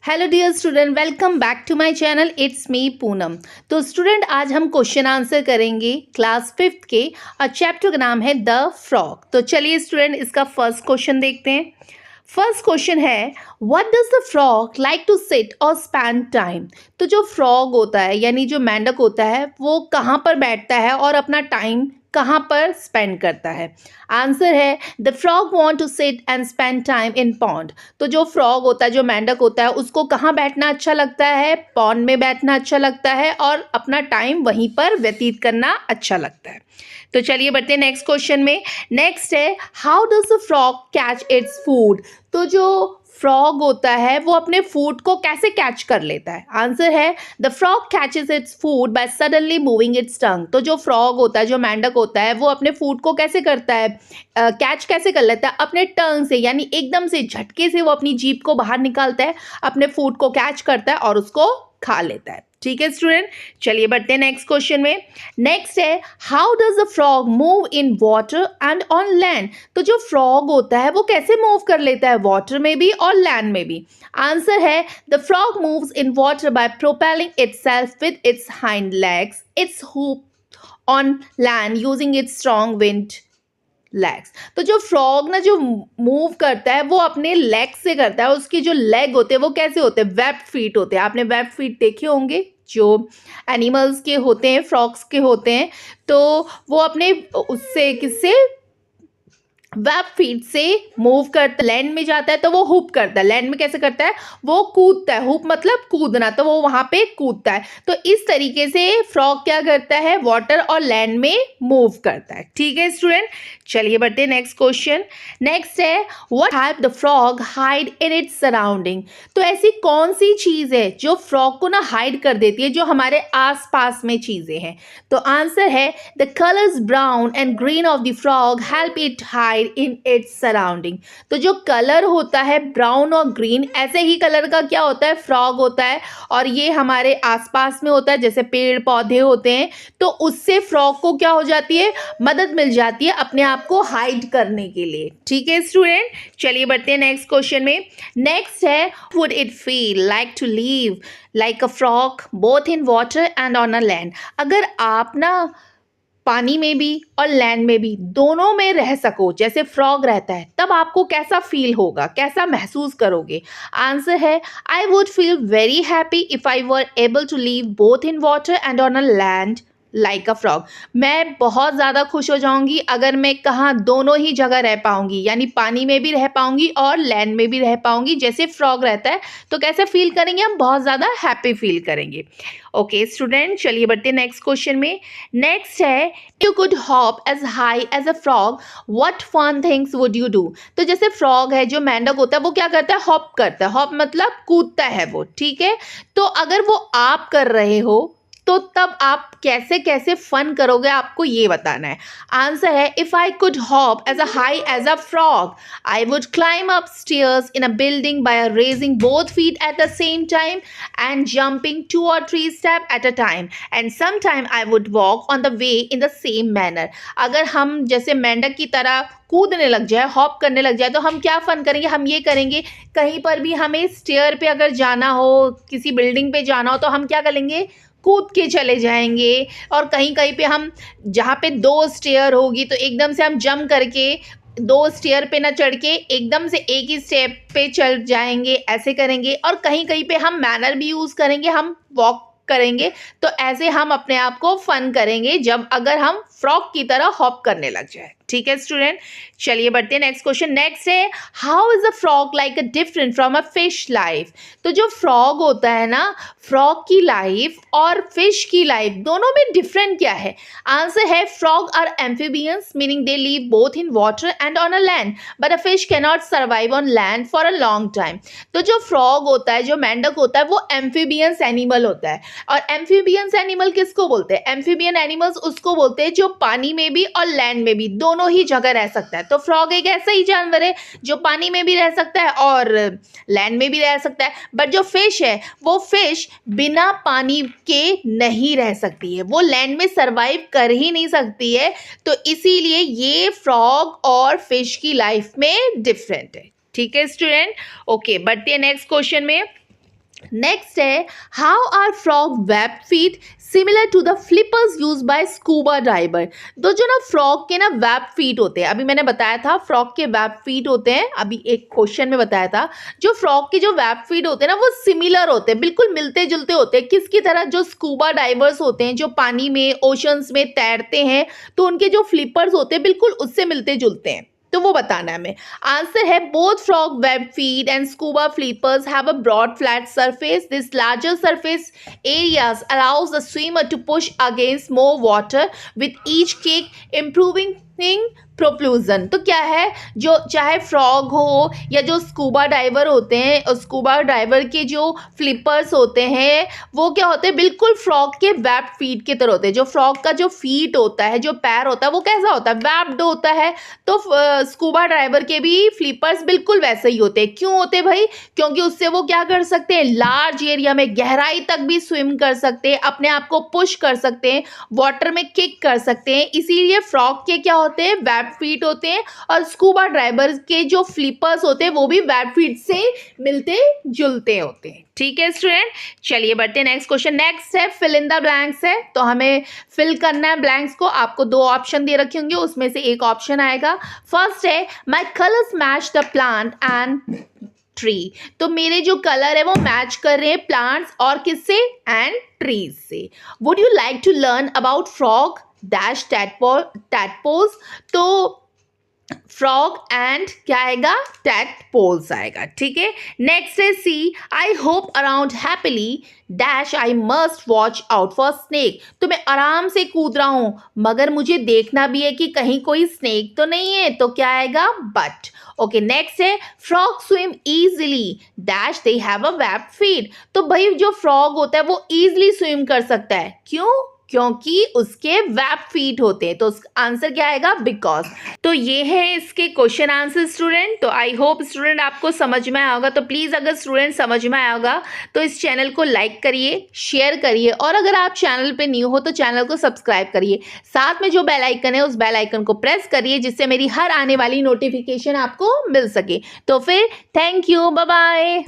Hello dear student, welcome back to my channel. It's me Poonam. तो student, आज हम question answer करेंगे class 5th के और चैप्टर का नाम है द फ्रॉग। तो चलिए स्टूडेंट, इसका फर्स्ट क्वेश्चन देखते हैं। फर्स्ट क्वेश्चन है, what does the frog like to sit और स्पेंड टाइम। तो जो फ्रॉग होता है यानी जो मेंढक होता है वो कहाँ पर बैठता है और अपना टाइम कहाँ पर स्पेंड करता है। आंसर है the frog want to sit and spend time in pond. तो जो फ्रॉग होता है, जो मेंढक होता है, उसको कहाँ बैठना अच्छा लगता है? पॉन्ड में बैठना अच्छा लगता है और अपना टाइम वहीं पर व्यतीत करना अच्छा लगता है। तो चलिए बढ़ते हैं नेक्स्ट क्वेश्चन में। नेक्स्ट है, how does the frog catch its food. तो जो फ्रॉग होता है वो अपने फूड को कैसे कैच कर लेता है? आंसर है the frog catches its food by suddenly moving its tongue. तो जो फ्रॉग होता है, जो मेंढक होता है, वो अपने फूड को कैसे करता है, कैच कैसे कर लेता है? अपने टंग से, यानी एकदम से झटके से वो अपनी जीभ को बाहर निकालता है, अपने फूड को कैच करता है और उसको खा लेता है। ठीक है स्टूडेंट, चलिए बढ़ते हैं नेक्स्ट क्वेश्चन में। नेक्स्ट है, how does the frog move in water and on land. तो जो फ्रॉग होता है वो कैसे मूव कर लेता है, वाटर में भी और लैंड में भी? आंसर है the frog moves in water bye propelling itself with its hind legs, it's hoop on land using its strong wind legs. तो जो फ्रॉग ना जो मूव करता है वो अपने लेग से करता है। उसकी जो लेग होते हैं वो कैसे होते हैं? वेब फीट होते हैं। आपने वेब फीट देखे होंगे, जो एनिमल्स के होते हैं, फ्रॉग्स के होते हैं। तो वो अपने उससे किससे, वेब फीट से मूव करता है। लैंड में जाता है तो वो हुप करता है। लैंड में कैसे करता है? वो कूदता है। हुप मतलब कूदना, तो वो वहां पे कूदता है। तो इस तरीके से फ्रॉग क्या करता है? वाटर और लैंड में मूव करता है। ठीक है स्टूडेंट, चलिए बढ़ते हैं नेक्स्ट क्वेश्चन। नेक्स्ट है, what help the frog hide in its surrounding. तो ऐसी कौन सी चीज है जो फ्रॉग को ना हाइड कर देती है, जो हमारे आसपास में चीजें हैं? तो आंसर है the colours brown and green of the frog help it hide in its surrounding. तो जो कलर होता है ब्राउन और ग्रीन, ऐसे ही कलर का क्या होता है? फ्रॉग होता है। और ये हमारे आसपास में होता है, जैसे पेड़ पौधे होते हैं, तो उससे फ्रॉग को क्या हो जाती है? मदद मिल जाती है अपने आप को हाइड करने के लिए। ठीक है स्टूडेंट, चलिए बढ़ते हैं नेक्स्ट क्वेश्चन में। नेक्स्ट है, would it feel like to live like a frog both in water and on a land. अगर आप ना पानी में भी और लैंड में भी दोनों में रह सको, जैसे फ्रॉग रहता है, तब आपको कैसा फील होगा, कैसा महसूस करोगे? आंसर है I would feel very happy if I were able to live both in water and on a land like a frog. मैं बहुत ज़्यादा खुश हो जाऊंगी अगर मैं कहाँ दोनों ही जगह रह पाऊंगी, यानी पानी में भी रह पाऊंगी और लैंड में भी रह पाऊंगी, जैसे फ्रॉग रहता है। तो कैसे फील करेंगे हम? बहुत ज़्यादा हैप्पी फील करेंगे। ओके स्टूडेंट, चलिए बढ़ते हैं नेक्स्ट क्वेश्चन में। नेक्स्ट है, you could hop as high as a frog, what fun things would you do. तो जैसे फ्रॉग है, जो मेंढक होता है, वो क्या करता है? हॉप करता है। हॉप मतलब कूदता है वो। ठीक है, तो अगर वो आप कर रहे हो तो तब आप कैसे कैसे फन करोगे, आपको ये बताना है। आंसर है if I could hop as a high as a frog, I would climb up stairs in a building by raising both feet at the same time and jumping 2 or 3 steps at a time, and sometime I would walk on the way in the same manner। अगर हम जैसे मेंढक की तरह कूदने लग जाए, hop करने लग जाए, तो हम क्या फन करेंगे? हम ये करेंगे, कहीं पर भी हमें स्टेयर पे अगर जाना हो, किसी बिल्डिंग पे जाना हो, तो हम क्या करेंगे? कूद के चले जाएंगे। और कहीं कहीं पे हम, जहाँ पे 2 स्टेयर होगी, तो एकदम से हम जंप करके 2 स्टेयर पे ना चढ़ के एकदम से एक ही स्टेप पे चल जाएंगे, ऐसे करेंगे। और कहीं कहीं पे हम मैनर भी यूज करेंगे, हम वॉक करेंगे। तो ऐसे हम अपने आप को फन करेंगे जब अगर हम फ्रॉग की तरह हॉप करने लग जाए। ठीक है स्टूडेंट, चलिए बढ़ते हैं नेक्स्ट क्वेश्चन। नेक्स्ट है, how is a frog like a different from a fish life. तो जो फ्रॉग होता है ना, फ्रॉग की लाइफ और फिश की लाइफ दोनों में डिफरेंट क्या है? आंसर है frog are amphibians, meaning they live both in water and on a land, but a fish can not survive on land for a long time. तो जो फ्रॉग होता है, जो मेंढक होता है, वो एम्फीबियंस एनिमल होता है। और एम्फीबियंस एनिमल किसको बोलते हैं? एम्फीबियन एनिमल्स उसको बोलते हैं जो पानी में भी और लैंड में भी दोनों ही जगह रह सकता है। तो फ्रॉग एक ऐसा ही जानवर है जो पानी में भी रह सकता है और लैंड में भी रह सकता है। बट जो फिश है, वो फिश बिना पानी के नहीं रह सकती है, वो लैंड में सरवाइव कर ही नहीं सकती है। तो इसीलिए ये फ्रॉग और फिश की लाइफ में डिफरेंट है। ठीक है स्टूडेंट, ओके बढ़ते हैं नेक्स्ट क्वेश्चन में। नेक्स्ट है how are frog web feet similar to the flippers use by scuba diver. तो जो ना फ्रॉग के ना वेब फीट होते हैं, अभी मैंने बताया था फ्रॉग के वेब फीट होते हैं, अभी एक क्वेश्चन में बताया था जो फ्रॉग के जो वेब फीट होते हैं ना वो सिमिलर होते हैं, बिल्कुल मिलते जुलते होते हैं। किसकी तरह? जो स्कूबा डाइवर्स होते हैं जो पानी में ओशंस में तैरते हैं, तो उनके जो फ्लिपर्स होते हैं बिल्कुल उससे मिलते जुलते हैं, तो वो बताना है हमें। आंसर है both frog web feet and scuba flippers have a broad flat surface. This larger surface areas allows the swimmer to push against more water with each kick improving प्रोप्लूजन। तो क्या है, जो चाहे फ्रॉग हो या जो स्कूबा डाइवर होते हैं, और स्कूबा डाइवर के जो फ्लिपर्स होते हैं वो क्या होते हैं, बिल्कुल फ्रॉग के वेब फीट की तरह होते हैं। जो फ्रॉग का जो फीट होता है, जो पैर होता है, वो कैसा होता है, वेब्ड होता है। तो स्कूबा डाइवर के भी फ्लिपर्स बिल्कुल वैसे ही होते हैं। क्यों होते हैं भाई? क्योंकि उससे वो क्या कर सकते हैं, लार्ज एरिया में गहराई तक भी स्विम कर सकते हैं, अपने आप को पुश कर सकते हैं, वाटर में किक कर सकते हैं। इसीलिए फ्रॉग के क्या होते हैं, वेब फीट होते हैं, और स्कूबा डाइवर के जो फ्लिपर्स होते हैं वो भी वेब फीट से मिलते जुलते होते हैं। ठीक है स्टूडेंट, चलिए बढ़ते हैं नेक्स्ट क्वेश्चन। नेक्स्ट है फिल इन द ब्लैंक्स है, तो हमें फिल करना है ब्लैंक्स को। आपको दो ऑप्शन दे रखे होंगे, उसमें से एक ऑप्शन आएगा। फर्स्ट है my colours match the plant and tree. तो मेरे जो कलर है वो मैच कर रहे हैं प्लांट्स और किससे, एंड ट्रीज से। Would you like to learn about frog dash tadpoles. तो फ्रॉग एंड क्या आएगा, टैडपोल्स आएगा। ठीक है, नेक्स्ट है C I hop around happily dash I must watch out for snake. तो मैं आराम से कूद रहा हूं मगर मुझे देखना भी है कि कहीं कोई स्नेक तो नहीं है, तो क्या आएगा, बट। ओके, नेक्स्ट है frog swim easily dash they have a web feet. तो भाई जो फ्रॉग होता है वो इजीली स्विम कर सकता है, क्यों? क्योंकि उसके वेब फीट होते हैं। तो आंसर क्या आएगा, बिकॉज। तो ये है इसके क्वेश्चन आंसर स्टूडेंट। तो आई होप स्टूडेंट आपको समझ में आया होगा। तो प्लीज़ अगर स्टूडेंट समझ में आया होगा तो इस चैनल को लाइक करिए, शेयर करिए, और अगर आप चैनल पे न्यू हो तो चैनल को सब्सक्राइब करिए। साथ में जो बेल आइकन है उस बेल आइकन को प्रेस करिए जिससे मेरी हर आने वाली नोटिफिकेशन आपको मिल सके। तो फिर थैंक यू, बाय बाय।